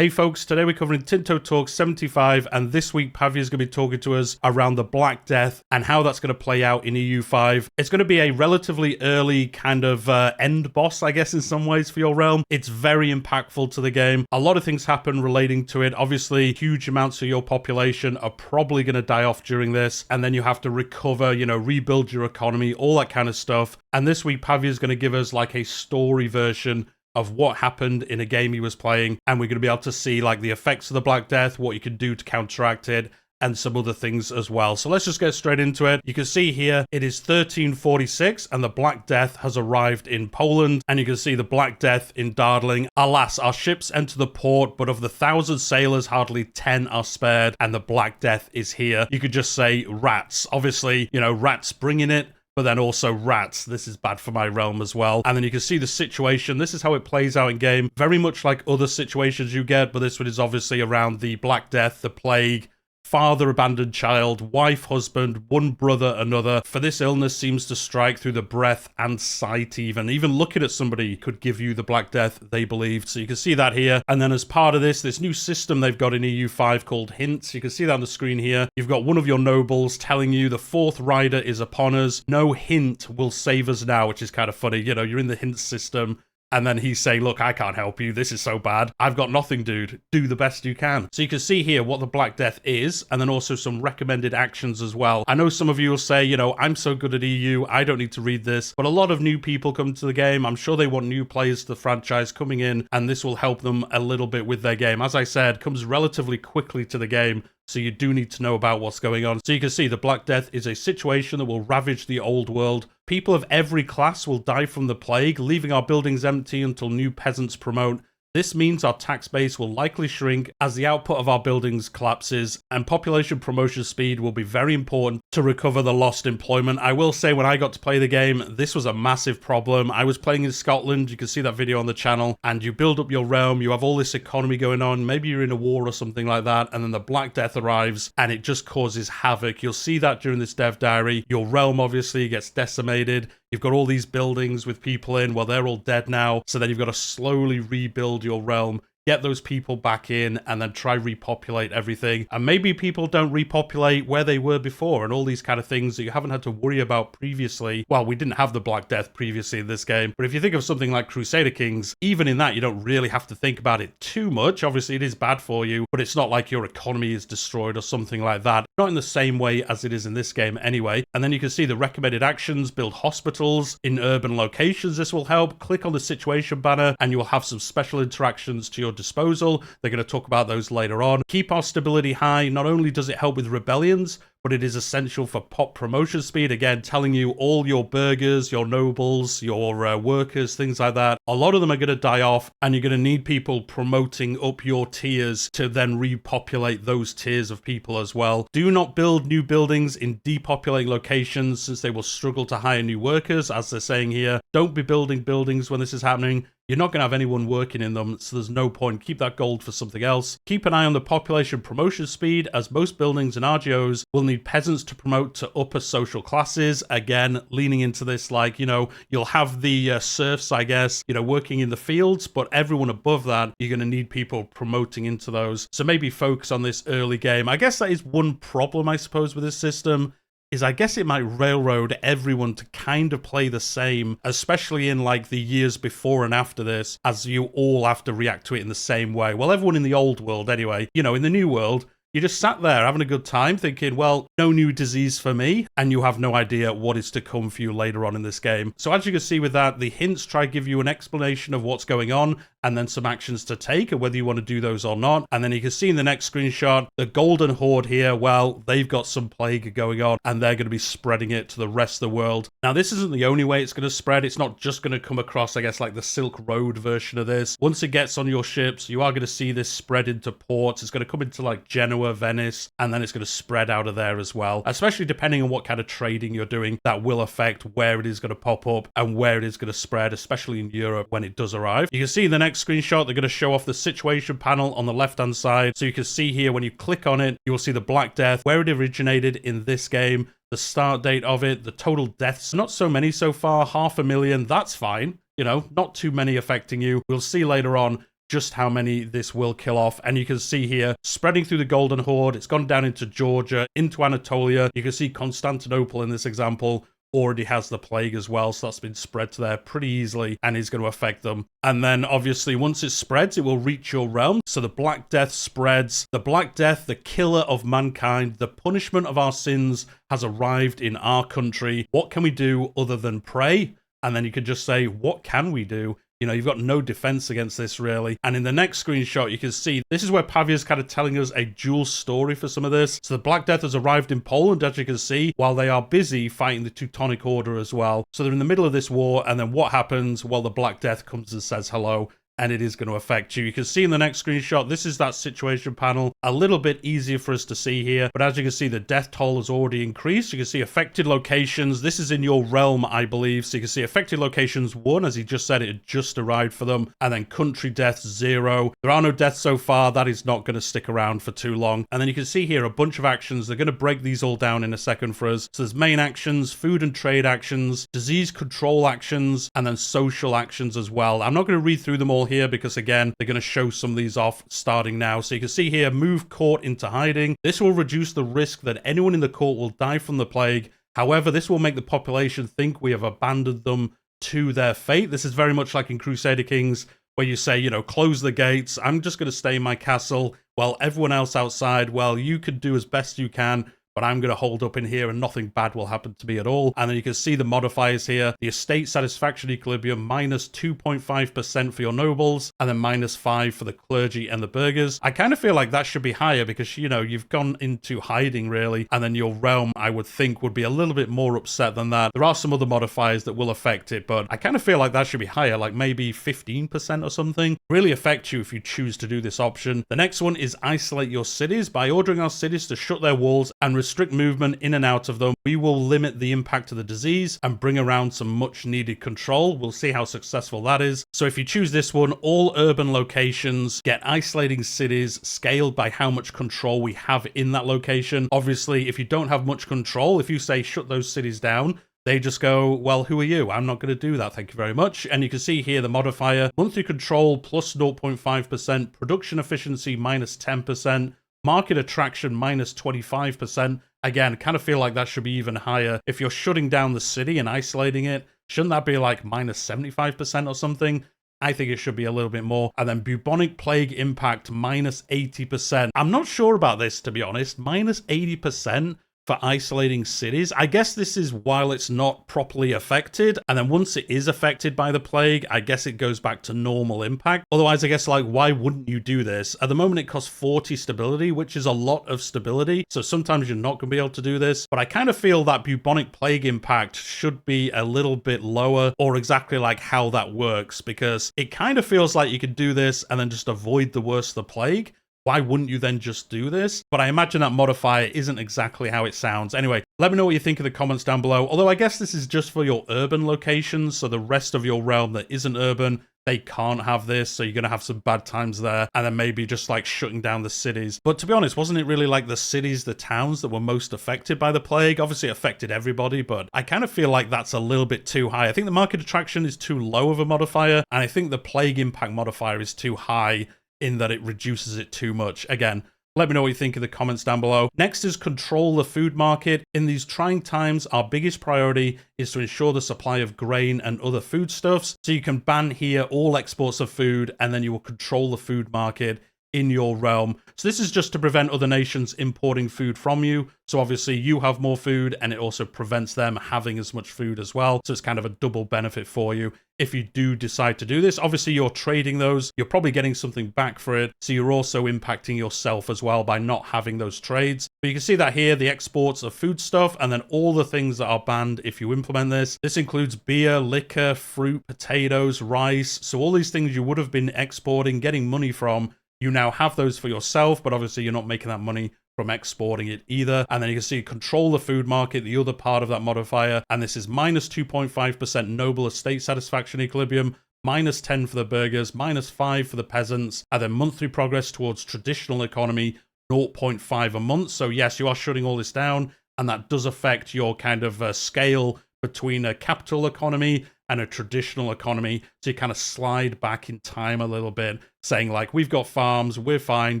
Hey folks, today we're covering Tinto Talks 75, and this week Pavia is going to be talking to us around the Black Death and how that's going to play out in EU5. It's going to be a relatively early kind of end boss, I guess, in some ways for your realm. It's very impactful to the game. A lot of things happen relating to it. Obviously, huge amounts of your population are probably going to die off during this, and then you have to recover, rebuild your economy, all that kind of stuff. And this week Pavia is going to give us like a story version of what happened in a game he was playing, and we're going to be able to see like the effects of the Black Death, what you can do to counteract it, and some other things as well. So let's just get straight into it. You can see here it is 1346 and the Black Death has arrived in Poland, and you can see the Black Death in Darling. Alas, our ships enter the port, but of the 1,000 sailors hardly 10 are spared, and the Black Death is here. You could just say rats. Obviously, rats bringing it, but then also rats. This is bad for my realm as well. And then you can see the situation. This is how it plays out in game. Very much like other situations you get, but this one is obviously around the Black Death, the plague, father abandoned child, wife, husband, one brother, another. For this illness seems to strike through the breath and sight even. Even looking at somebody could give you the Black Death, they believed. So you can see that here. And then as part of this new system they've got in EU5 called hints. You can see that on the screen here. You've got one of your nobles telling you the fourth rider is upon us. No hint will save us now, which is kind of funny. You're in the hint system. And then he's saying, look, I can't help you. This is so bad. I've got nothing, dude. Do the best you can. So you can see here what the Black Death is, and then also some recommended actions as well. I know some of you will say, I'm so good at EU, I don't need to read this. But a lot of new people come to the game. I'm sure they want new players to the franchise coming in, and this will help them a little bit with their game. As I said, comes relatively quickly to the game, so you do need to know about what's going on. So you can see the Black Death is a situation that will ravage the old world. People of every class will die from the plague, leaving our buildings empty until new peasants promote. This means our tax base will likely shrink as the output of our buildings collapses, and population promotion speed will be very important to recover the lost employment. I will say, when I got to play the game, this was a massive problem. I was playing in Scotland, you can see that video on the channel, and you build up your realm, you have all this economy going on, maybe you're in a war or something like that, and then the Black Death arrives, and it just causes havoc. You'll see that during this dev diary. Your realm obviously gets decimated. You've got all these buildings with people in, well, they're all dead now, so then you've got to slowly rebuild your realm, get those people back in, and then try repopulate everything. And maybe people don't repopulate where they were before, and all these kind of things that you haven't had to worry about previously. Well, we didn't have the Black Death previously in this game, but if you think of something like Crusader Kings, even in that you don't really have to think about it too much. Obviously it is bad for you, but it's not like your economy is destroyed or something like that. Not in the same way as it is in this game anyway. And then you can see the recommended actions: build hospitals in urban locations. This will help. Click on the situation banner and you will have some special interactions to your disposal. They're going to talk about those later on. Keep our stability high. Not only does it help with rebellions, but it is essential for pop promotion speed. Again, telling you all your burghers, your nobles, your workers, things like that, a lot of them are going to die off, and you're going to need people promoting up your tiers to then repopulate those tiers of people as well. Do not build new buildings in depopulating locations, since they will struggle to hire new workers, as they're saying here. Don't be building buildings when this is happening. You're not going to have anyone working in them, so there's no point. Keep that gold for something else. Keep an eye on the population promotion speed, as most buildings and RGOs will need peasants to promote to upper social classes. Again, leaning into this, like, you'll have the serfs, I guess, working in the fields, but everyone above that, you're going to need people promoting into those. So maybe focus on this early game. I guess that is one problem, I suppose, with this system, is I guess it might railroad everyone to kind of play the same, especially in like the years before and after this, as you all have to react to it in the same way. Well, everyone in the old world anyway. In the new world, you just sat there having a good time thinking, well, no new disease for me, and you have no idea what is to come for you later on in this game. So as you can see with that, the hints try to give you an explanation of what's going on, and then some actions to take, and whether you want to do those or not. And then you can see in the next screenshot, the Golden Horde here, well, they've got some plague going on, and they're going to be spreading it to the rest of the world. Now, this isn't the only way it's going to spread. It's not just going to come across, I guess, like the Silk Road version of this. Once it gets on your ships, you are going to see this spread into ports. It's going to come into like Genoa, Venice, and then it's going to spread out of there as well. Especially depending on what kind of trading you're doing, that will affect where it is going to pop up and where it is going to spread, especially in Europe when it does arrive. You can see in the next screenshot, they're going to show off the situation panel on the left-hand side. So you can see here, when you click on it, you will see the Black Death, where it originated in this game, the start date of it, the total deaths. Not so many so far, 500,000. That's fine. Not too many affecting you. We'll see later on just how many this will kill off. And you can see here, spreading through the Golden Horde, it's gone down into Georgia, into Anatolia. You can see Constantinople in this example already has the plague as well, so that's been spread to there pretty easily and is going to affect them. And then obviously once it spreads, it will reach your realm. So the Black Death spreads. The Black Death, the killer of mankind, the punishment of our sins, has arrived in our country. What can we do other than pray? And then you could just say, what can we do? You know, you've got no defense against this, really. And in the next screenshot, you can see this is where Pavia's kind of telling us a dual story for some of this. So the Black Death has arrived in Poland, as you can see, while they are busy fighting the Teutonic Order as well. So they're in the middle of this war, and then what happens? Well, the Black Death comes and says hello, and it is going to affect you. You can see in the next screenshot, this is that situation panel. A little bit easier for us to see here, but as you can see, the death toll has already increased. You can see affected locations. This is in your realm, I believe. So you can see affected locations 1, as he just said, it had just arrived for them, and then country deaths 0. There are no deaths so far. That is not going to stick around for too long. And then you can see here a bunch of actions. They're going to break these all down in a second for us. So there's main actions, food and trade actions, disease control actions, and then social actions as well. I'm not going to read through them all here because, again, they're going to show some of these off starting now. So you can see here, move court into hiding. This will reduce the risk that anyone in the court will die from the plague. However, this will make the population think we have abandoned them to their fate. This is very much like in Crusader Kings, where you say, you know, close the gates. I'm just going to stay in my castle while everyone else outside, well, you can do as best you can, but I'm going to hold up in here and nothing bad will happen to me at all. And then you can see the modifiers here. The estate satisfaction equilibrium, minus 2.5% for your nobles, and then minus 5 for the clergy and the burghers. I kind of feel like that should be higher because, you know, you've gone into hiding really, and then your realm, I would think, would be a little bit more upset than that. There are some other modifiers that will affect it, but I kind of feel like that should be higher, like maybe 15% or something. Really affect you if you choose to do this option. The next one is isolate your cities. By ordering our cities to shut their walls and restrict movement in and out of them, we will limit the impact of the disease and bring around some much needed control. We'll see how successful that is. So if you choose this one, all urban locations get isolating cities scaled by how much control we have in that location. Obviously, if you don't have much control, if you say shut those cities down, they just go, well, who are you? I'm not going to do that. Thank you very much. And you can see here the modifier, monthly control plus 0.5%, production efficiency minus 10%, market attraction minus 25%. Again, kind of feel like that should be even higher. If you're shutting down the city and isolating it, shouldn't that be like minus 75% or something? I think it should be a little bit more. And then bubonic plague impact minus 80%. I'm not sure about this, to be honest. Minus 80% for isolating cities. I guess this is while it's not properly affected, and then once it is affected by the plague, I guess it goes back to normal impact. Otherwise, I guess, like, why wouldn't you do this? At the moment, it costs 40 stability, which is a lot of stability, so sometimes you're not going to be able to do this, but I kind of feel that bubonic plague impact should be a little bit lower, or exactly like how that works, because it kind of feels like you could do this and then just avoid the worst of the plague. Why wouldn't you then just do this? But I imagine that modifier isn't exactly how it sounds. Anyway, let me know what you think in the comments down below. Although I guess this is just for your urban locations, so the rest of your realm that isn't urban, they can't have this, so you're going to have some bad times there, and then maybe just like shutting down the cities. But to be honest, wasn't it really like the cities, the towns that were most affected by the plague? Obviously it affected everybody, but I kind of feel like that's a little bit too high. I think the market attraction is too low of a modifier, and I think the plague impact modifier is too high in that it reduces it too much. Again, let me know what you think in the comments down below. Next is control the food market. In these trying times, our biggest priority is to ensure the supply of grain and other foodstuffs. So you can ban here all exports of food, and then you will control the food market in your realm. So this is just to prevent other nations importing food from you. So obviously you have more food, and it also prevents them having as much food as well. So it's kind of a double benefit for you if you do decide to do this. Obviously you're trading those, you're probably getting something back for it, so you're also impacting yourself as well by not having those trades. But you can see that here, the exports of food stuff, and then all the things that are banned if you implement this. This includes beer, liquor, fruit, potatoes, rice. So all these things you would have been exporting, getting money from, you now have those for yourself, but obviously you're not making that money from exporting it either. And then you can see control the food market, the other part of that modifier, and this is minus 2.5% noble estate satisfaction equilibrium, minus 10 for the burghers, minus 5 for the peasants, and then monthly progress towards traditional economy, 0.5 a month. So yes, you are shutting all this down, and that does affect your kind of scale between a capital economy and a traditional economy. So you kind of slide back in time a little bit, saying like, we've got farms, we're fine,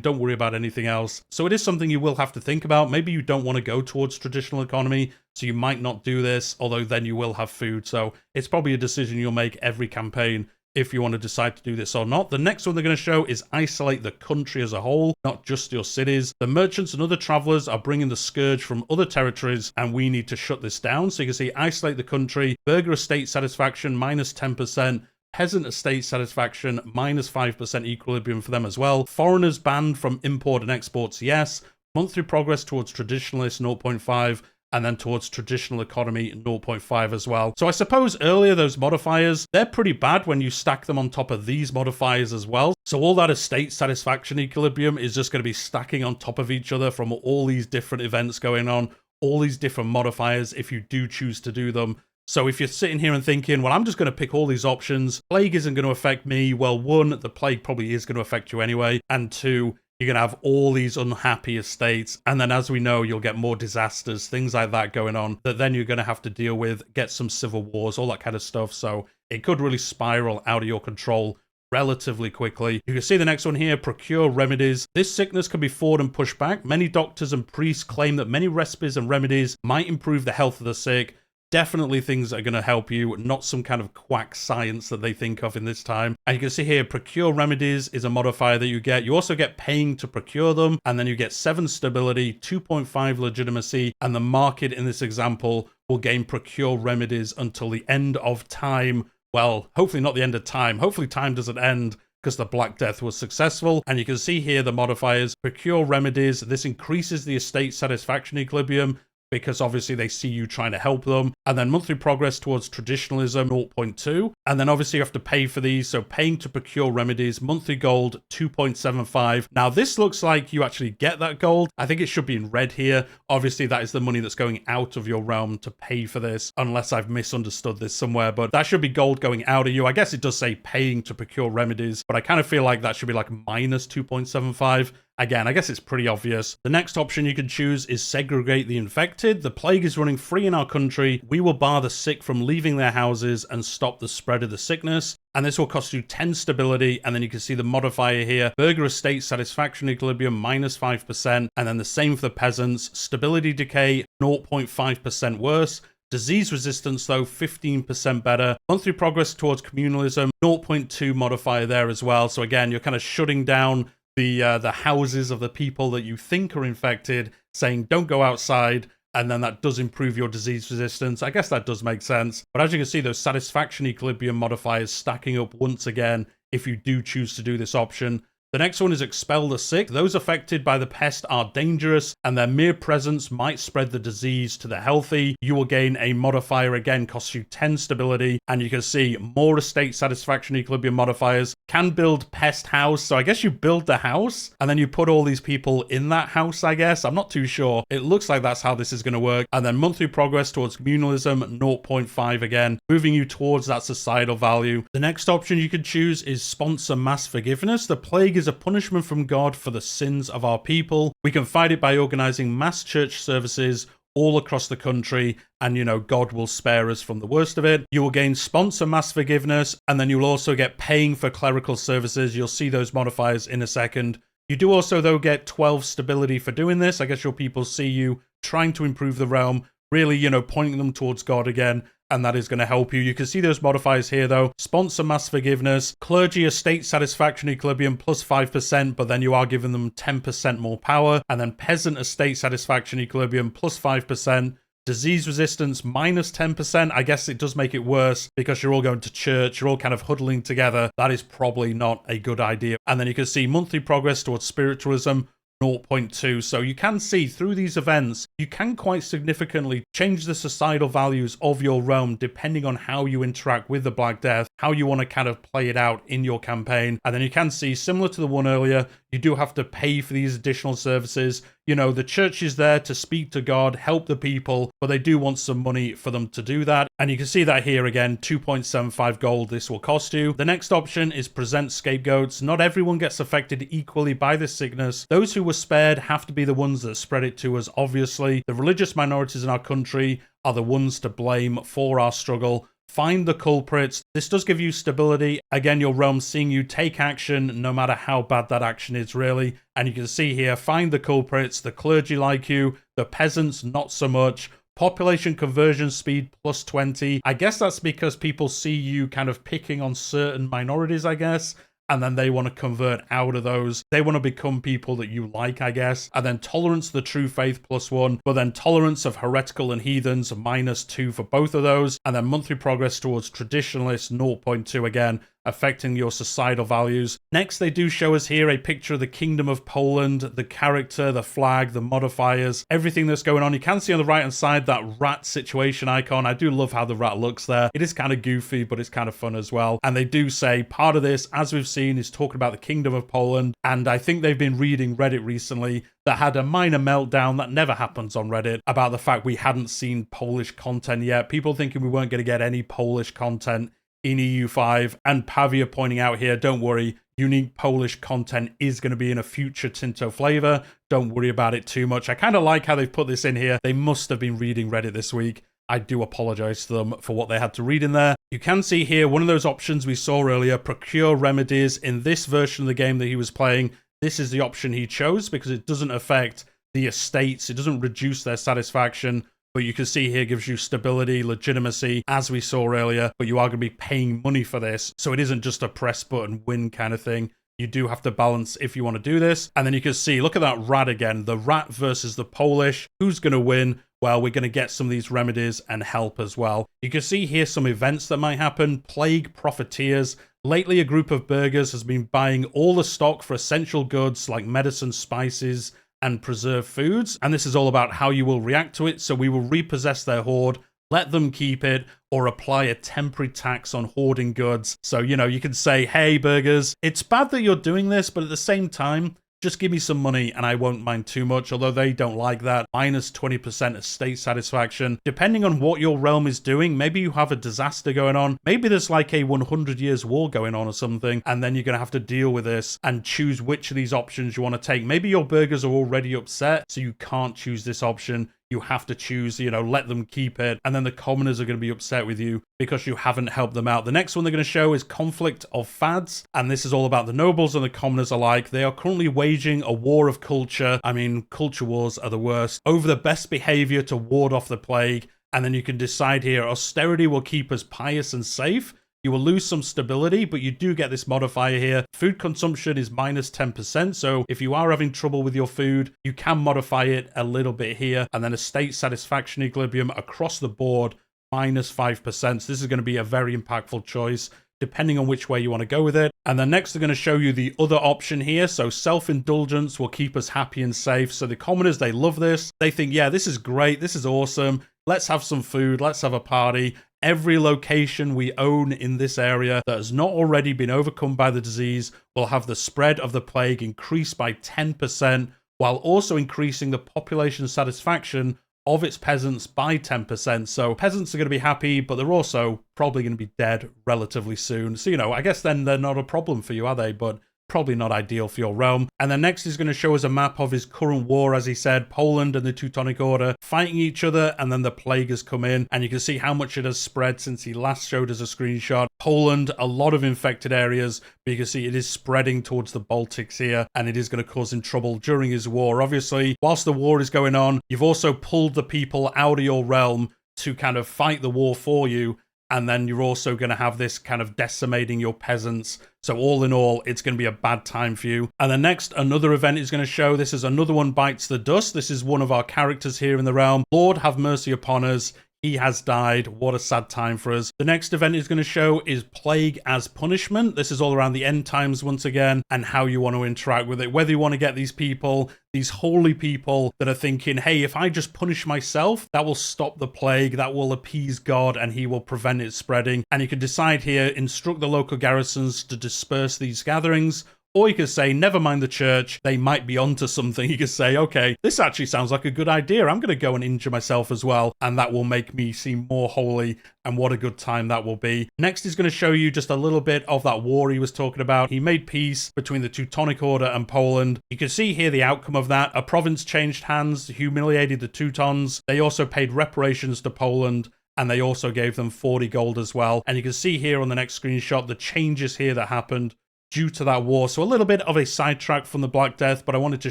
don't worry about anything else. So it is something you will have to think about. Maybe you don't want to go towards traditional economy, so you might not do this, although then you will have food. So it's probably a decision you'll make every campaign if you want to decide to do this or not. The next one they're going to show is isolate the country as a whole, not just your cities. The merchants and other travelers are bringing the scourge from other territories, and we need to shut this down. So you can see isolate the country, burgher estate satisfaction minus 10%, peasant estate satisfaction minus 5% equilibrium for them as well. Foreigners banned from import and exports, yes. Monthly progress towards traditionalists 0.5, and then towards traditional economy 0.5 as well. So I suppose earlier those modifiers, they're pretty bad when you stack them on top of these modifiers as well. So all that estate satisfaction equilibrium is just going to be stacking on top of each other from all these different events going on, all these different modifiers if you do choose to do them. So if you're sitting here and thinking, well, I'm just going to pick all these options, plague isn't going to affect me. Well, one, the plague probably is going to affect you anyway. And two, you're going to have all these unhappy estates. And then as we know, you'll get more disasters, things like that going on that then you're going to have to deal with, get some civil wars, all that kind of stuff. So it could really spiral out of your control relatively quickly. You can see the next one here, procure remedies. This sickness can be fought and pushed back. Many doctors and priests claim that many recipes and remedies might improve the health of the sick. Definitely things that are going to help you, not some kind of quack science that they think of in this time. And you can see here, procure remedies is a modifier that you get. You also get paying to procure them, and then you get 7 stability, 2.5 legitimacy, and the market in this example will gain procure remedies until the end of time. Well, hopefully not the end of time. Hopefully time doesn't end because the Black Death was successful. And you can see here the modifiers, procure remedies. This increases the estate satisfaction equilibrium, because obviously they see you trying to help them. And then monthly progress towards traditionalism, 0.2. And then obviously you have to pay for these. So paying to procure remedies, monthly gold, 2.75. Now this looks like you actually get that gold. I think it should be in red here. Obviously that is the money that's going out of your realm to pay for this, unless I've misunderstood this somewhere. But that should be gold going out of you. I guess it does say paying to procure remedies, but I kind of feel like that should be like minus 2.75. Again, I guess it's pretty obvious. The next option you can choose is segregate the infected. The plague is running free in our country. We will bar the sick from leaving their houses and stop the spread of the sickness. And this will cost you 10 stability. And then you can see the modifier here, burgher estate satisfaction equilibrium minus 5%. And then the same for the peasants. Stability decay 0.5% worse. Disease resistance, though, 15% better. Monthly progress towards communalism, 0.2 modifier there as well. So again, you're kind of shutting down the houses of the people that you think are infected, saying don't go outside, and then that does improve your disease resistance. I guess that does make sense. But as you can see, those satisfaction equilibrium modifiers stacking up once again if you do choose to do this option. The next one is expel the sick. Those affected by the pest are dangerous, and their mere presence might spread the disease to the healthy. You will gain a modifier, again, costs you 10 stability, and you can see more estate satisfaction equilibrium modifiers. Can build pest house, so I guess you build the house, and then you put all these people in that house, I guess. I'm not too sure. It looks like that's how this is going to work. And then monthly progress towards communalism, 0.5 again, moving you towards that societal value. The next option you can choose is sponsor mass forgiveness. The plague is a punishment from God for the sins of our people. We can fight it by organizing mass church services all across the country, and you know, God will spare us from the worst of it. You will gain sponsor mass forgiveness, and then you'll also get paying for clerical services. You'll see those modifiers in a second. You do also, though, get 12 stability for doing this. I guess your people see you trying to improve the realm, really, you know, pointing them towards God again, and that is going to help you. You can see those modifiers here, though. Sponsor mass forgiveness, clergy estate satisfaction equilibrium plus 5%, but then you are giving them 10% more power. And then peasant estate satisfaction equilibrium plus 5%. Disease resistance minus 10%. I guess it does make it worse because you're all going to church, you're all kind of huddling together. That is probably not a good idea. And then you can see monthly progress towards spiritualism, 0.2. So you can see through these events, you can quite significantly change the societal values of your realm depending on how you interact with the Black Death, how you want to kind of play it out in your campaign. And then you can see, similar to the one earlier, you do have to pay for these additional services. You know, the church is there to speak to God, help the people, but they do want some money for them to do that. And you can see that here again, 2.75 gold this will cost you. The next option is present scapegoats. Not everyone gets affected equally by this sickness. Those who were spared have to be the ones that spread it to us, obviously. The religious minorities in our country are the ones to blame for our struggle, find the culprits. This does give you stability. Again, your realm seeing you take action, no matter how bad that action is, really. And you can see here, find the culprits. The clergy like you, the peasants not so much. Population conversion speed plus 20. I guess that's because people see you kind of picking on certain minorities, I guess. And then they want to convert out of those. They want to become people that you like, I guess. And then tolerance of the true faith plus 1. But then tolerance of heretical and heathens minus 2 for both of those. And then monthly progress towards traditionalists 0.2 again, affecting your societal values. Next, they do show us here a picture of the Kingdom of Poland, the character, the flag, the modifiers, everything that's going on. You can see on the right-hand side that rat situation icon. I do love how the rat looks there. It is kind of goofy, but it's kind of fun as well. And they do say part of this, as we've seen, is talking about the Kingdom of Poland. And I think they've been reading Reddit recently that had a minor meltdown that never happens on Reddit about the fact we hadn't seen Polish content yet. People thinking we weren't going to get any Polish content in EU5, and Pavia pointing out here, don't worry, unique Polish content is going to be in a future Tinto flavor. Don't worry about it too much. I kind of like how they've put this in here. They must have been reading Reddit this week. I do apologize to them for what they had to read in there. You can see here one of those options we saw earlier, procure remedies. In this version of the game that he was playing, this is the option he chose because it doesn't affect the estates. It doesn't reduce their satisfaction. But you can see here gives you stability, legitimacy, as we saw earlier, but you are going to be paying money for this. So it isn't just a press button win kind of thing. You do have to balance if you want to do this. And then you can see, look at that rat again, the rat versus the Polish. Who's going to win? Well, we're going to get some of these remedies and help as well. You can see here some events that might happen. Plague profiteers. Lately, a group of burghers has been buying all the stock for essential goods like medicine, spices, and preserve foods, and this is all about how you will react to it. So we will repossess their hoard, let them keep it, or apply a temporary tax on hoarding goods. So, you know, you can say, hey, burgers, it's bad that you're doing this, but at the same time, just give me some money and I won't mind too much, although they don't like that. Minus 20% estate satisfaction. Depending on what your realm is doing, maybe you have a disaster going on. Maybe there's like a 100 years war going on or something, and then you're going to have to deal with this and choose which of these options you want to take. Maybe your burgers are already upset, so you can't choose this option. You have to choose, you know, let them keep it. And then the commoners are going to be upset with you because you haven't helped them out. The next one they're going to show is conflict of fads. And this is all about the nobles and the commoners alike. They are currently waging a war of culture. I mean, culture wars are the worst. Over the best behavior to ward off the plague. And then you can decide here, austerity will keep us pious and safe. You will lose some stability, but you do get this modifier here. Food consumption is minus 10%, so if you are having trouble with your food, you can modify it a little bit here. And then estate satisfaction equilibrium across the board, minus 5%. So this is going to be a very impactful choice, depending on which way you want to go with it. And then next, they're going to show you the other option here. So self-indulgence will keep us happy and safe. So the commoners, they love this. They think, yeah, this is great. This is awesome. Let's have some food. Let's have a party. Every location we own in this area that has not already been overcome by the disease will have the spread of the plague increased by 10%, while also increasing the population satisfaction of its peasants by 10%. So peasants are going to be happy, but they're also probably going to be dead relatively soon. So, you know, I guess then they're not a problem for you, are they? But probably not ideal for your realm. And then next he's going to show us a map of his current war, as he said, Poland and the Teutonic Order fighting each other, and then the plague has come in, and you can see how much it has spread since he last showed us a screenshot. Poland, a lot of infected areas, but you can see it is spreading towards the Baltics here, and it is going to cause him trouble during his war. Obviously, whilst the war is going on, you've also pulled the people out of your realm to kind of fight the war for you, and then you're also going to have this kind of decimating your peasants. So all in all, it's going to be a bad time for you. And then next, another event is going to show. This is another one bites the dust. This is one of our characters here in the realm. Lord, have mercy upon us. He has died. What a sad time for us. The next event is going to show is Plague as Punishment. This is all around the end times once again, and how you want to interact with it. Whether you want to get these people, these holy people that are thinking, hey, if I just punish myself, that will stop the plague, that will appease God, and he will prevent it spreading. And you can decide here, instruct the local garrisons to disperse these gatherings. Or you could say, never mind the church, they might be onto something. You could say, okay, this actually sounds like a good idea. I'm going to go and injure myself as well, and that will make me seem more holy, and what a good time that will be. Next, he's going to show you just a little bit of that war he was talking about. He made peace between the Teutonic Order and Poland. You can see here the outcome of that. A province changed hands, humiliated the Teutons. They also paid reparations to Poland, and they also gave them 40 gold as well. And you can see here on the next screenshot the changes here that happened due to that war. So a little bit of a sidetrack from the Black Death, but I wanted to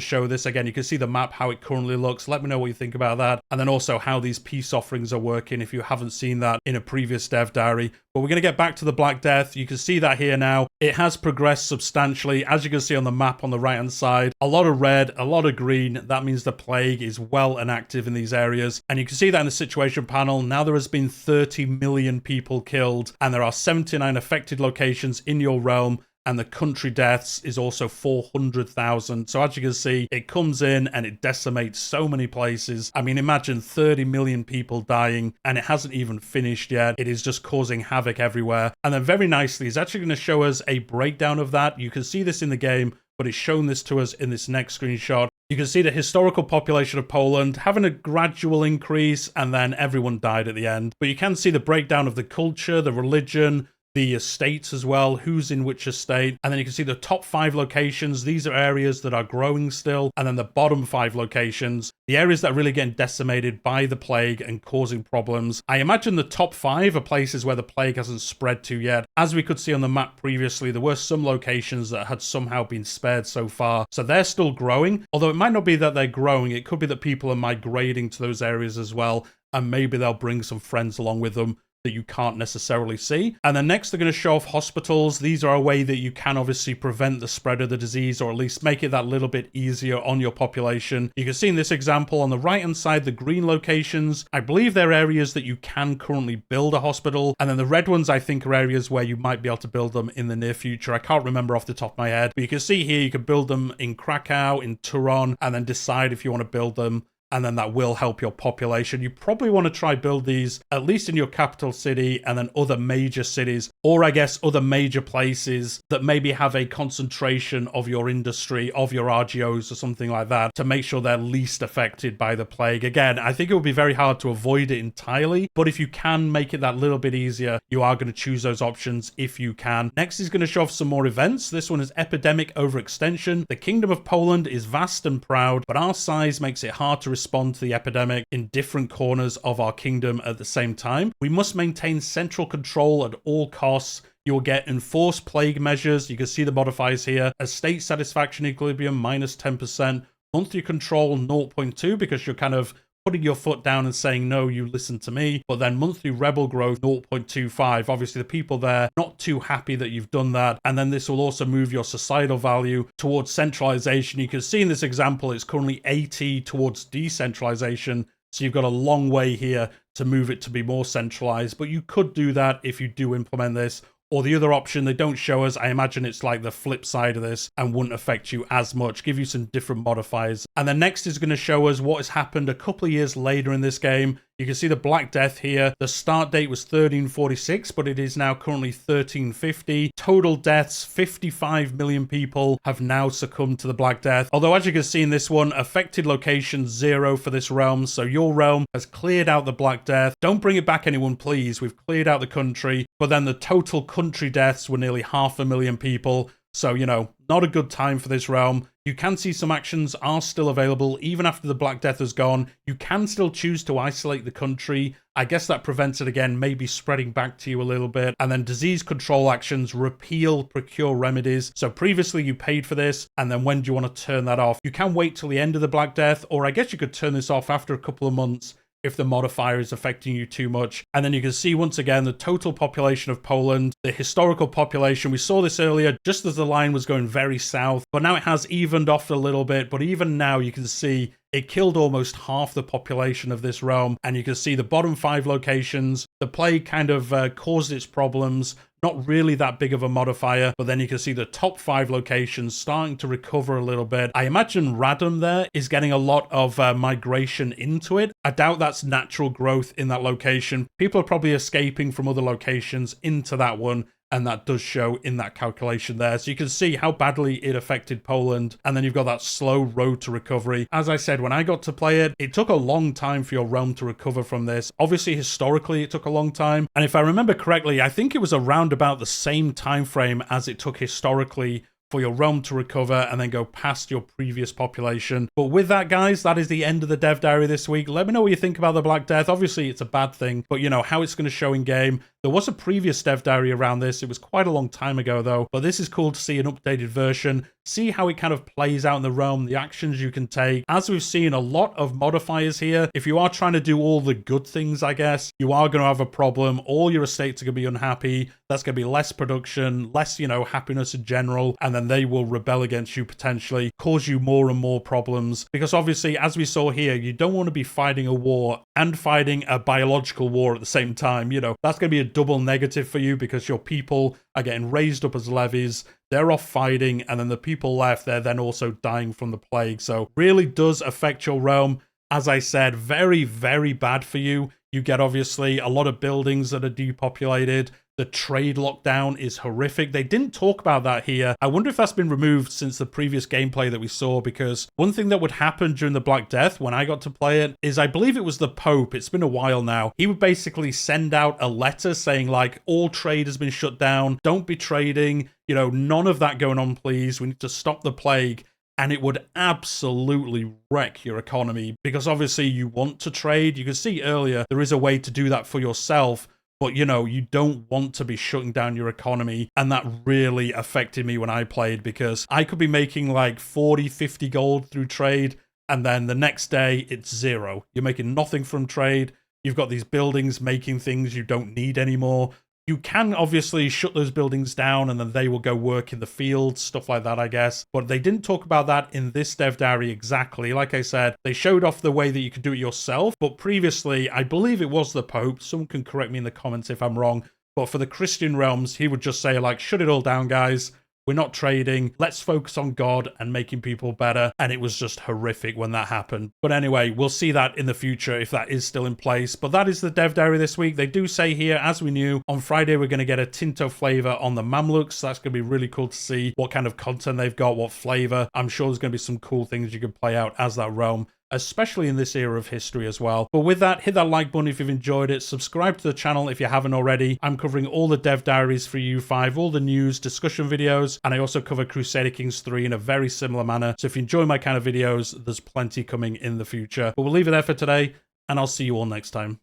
show this again. You can see the map, how it currently looks. Let me know what you think about that. And then also how these peace offerings are working if you haven't seen that in a previous dev diary. But we're going to get back to the Black Death. You can see that here now. It has progressed substantially. As you can see on the map on the right hand side, a lot of red, a lot of green. That means the plague is well and active in these areas. And you can see that in the situation panel. Now there has been 30 million people killed, and there are 79 affected locations in your realm. And the country deaths is also 400,000. So as you can see, it comes in and it decimates so many places. I mean, imagine 30 million people dying, and it hasn't even finished yet. It is just causing havoc everywhere. And then very nicely, it's actually going to show us a breakdown of that. You can see this in the game, but it's shown this to us in this next screenshot. You can see the historical population of Poland having a gradual increase, and then everyone died at the end. But you can see the breakdown of the culture, the religion, the estates as well, who's in which estate. And then you can see the top 5 locations. These are areas that are growing still. And then the bottom 5 locations, the areas that are really getting decimated by the plague and causing problems. I imagine the top 5 are places where the plague hasn't spread to yet. As we could see on the map previously, there were some locations that had somehow been spared so far. So they're still growing. Although it might not be that they're growing. It could be that people are migrating to those areas as well. And maybe they'll bring some friends along with them that you can't necessarily see. And then next, they're going to show off hospitals. These are a way that you can obviously prevent the spread of the disease, or at least make it that little bit easier on your population. You can see in this example on the right hand side, the green locations, I believe they're areas that you can currently build a hospital. And then the red ones, I think, are areas where you might be able to build them in the near future. I can't remember off the top of my head, but you can see here, you can build them in Krakow, in Turon, and then decide if you want to build them. And then that will help your population. You probably want to try build these at least in your capital city, and then other major cities, or I guess other major places that maybe have a concentration of your industry, of your RGOs or something like that, to make sure they're least affected by the plague. Again, I think it would be very hard to avoid it entirely, but if you can make it that little bit easier, you are going to choose those options if you can. Next is going to show off some more events. This one is Epidemic Overextension. The Kingdom of Poland is vast and proud, but our size makes it hard to respond to the epidemic in different corners of our kingdom at the same time. We must maintain central control at all costs. You will get enforced plague measures. You can see the modifiers here. Estate satisfaction equilibrium -10%. Monthly control 0.2, because you're kind of putting your foot down and saying, no, you listen to me. But then monthly rebel growth 0.25. Obviously, the people there not too happy that you've done that. And then this will also move your societal value towards centralization. You can see in this example, it's currently 80 towards decentralization. So you've got a long way here to move it to be more centralized. But you could do that if you do implement this. Or the other option they don't show us, I imagine it's like the flip side of this and wouldn't affect you as much, give you some different modifiers. And then next is going to show us what has happened a couple of years later in this game. You can see the Black Death here. The start date was 1346, but it is now currently 1350. Total deaths, 55 million people have now succumbed to the Black Death. Although, as you can see in this one, affected location 0 for this realm. So your realm has cleared out the Black Death. Don't bring it back, anyone, please. We've cleared out the country. But then the total country deaths were nearly 500,000 people. So, you know, not a good time for this realm. You can see some actions are still available even after the Black Death has gone. You can still choose to isolate the country. I guess that prevents it again, maybe spreading back to you a little bit. And then disease control actions, repeal, procure remedies. So previously you paid for this, and then when do you want to turn that off? You can wait till the end of the Black Death, or I guess you could turn this off after a couple of months if the modifier is affecting you too much. And then you can see once again the total population of Poland, the historical population. We saw this earlier just as the line was going very south, but now it has evened off a little bit. But even now you can see it killed almost half the population of this realm. And you can see the bottom 5 locations. The plague kind of caused its problems. Not really that big of a modifier, but then you can see the top 5 locations starting to recover a little bit. I imagine Radom there is getting a lot of migration into it. I doubt that's natural growth in that location. People are probably escaping from other locations into that one, and that does show in that calculation there. So you can see how badly it affected Poland. And then you've got that slow road to recovery. As I said, when I got to play it, it took a long time for your realm to recover from this. Obviously, historically, it took a long time. And if I remember correctly, I think it was around about the same time frame as it took historically for your realm to recover and then go past your previous population. But with that, guys, that is the end of the dev diary this week. Let me know what you think about the Black Death. Obviously, it's a bad thing, but you know, how it's going to show in game. There was a previous dev diary around this. It was quite a long time ago, though. But this is cool to see an updated version. See how it kind of plays out in the realm, the actions you can take. As we've seen, a lot of modifiers here. If you are trying to do all the good things, I guess, you are going to have a problem. All your estates are going to be unhappy. That's going to be less production, less, you know, happiness in general. And then they will rebel against you potentially, cause you more and more problems. Because obviously, as we saw here, you don't want to be fighting a war and fighting a biological war at the same time. You know, that's going to be a double negative for you because your people are getting raised up as levies. They're off fighting, and then the people left, they're then also dying from the plague. So really does affect your realm. As I said, very, very bad for you. You get obviously a lot of buildings that are depopulated. The trade lockdown is horrific. They didn't talk about that here. I wonder if that's been removed since the previous gameplay that we saw, because one thing that would happen during the Black Death when I got to play it is I believe it was the Pope. It's been a while now. He would basically send out a letter saying like, all trade has been shut down. Don't be trading. You know, none of that going on, please. We need to stop the plague. And it would absolutely wreck your economy because obviously you want to trade. You can see earlier there is a way to do that for yourself. But, you know, you don't want to be shutting down your economy. And that really affected me when I played because I could be making like 40, 50 gold through trade. And then the next day it's zero. You're making nothing from trade. You've got these buildings making things you don't need anymore. You can obviously shut those buildings down and then they will go work in the fields, stuff like that, I guess. But they didn't talk about that in this dev diary exactly. Like I said, they showed off the way that you could do it yourself. But previously, I believe it was the Pope. Someone can correct me in the comments if I'm wrong. But for the Christian realms, he would just say like, shut it all down, guys. We're not trading. Let's focus on God and making people better. And it was just horrific when that happened. But anyway, we'll see that in the future if that is still in place. But that is the dev diary this week. They do say here, as we knew, on Friday, we're going to get a Tinto flavor on the Mamluks. So that's going to be really cool to see what kind of content they've got, what flavor. I'm sure there's going to be some cool things you can play out as that realm, especially in this era of history as well. But with that, hit that like button if you've enjoyed it. Subscribe to the channel if you haven't already. I'm covering all the dev diaries for EU5, all the news, discussion videos, and I also cover Crusader Kings 3 in a very similar manner. So if you enjoy my kind of videos, there's plenty coming in the future. But we'll leave it there for today, and I'll see you all next time.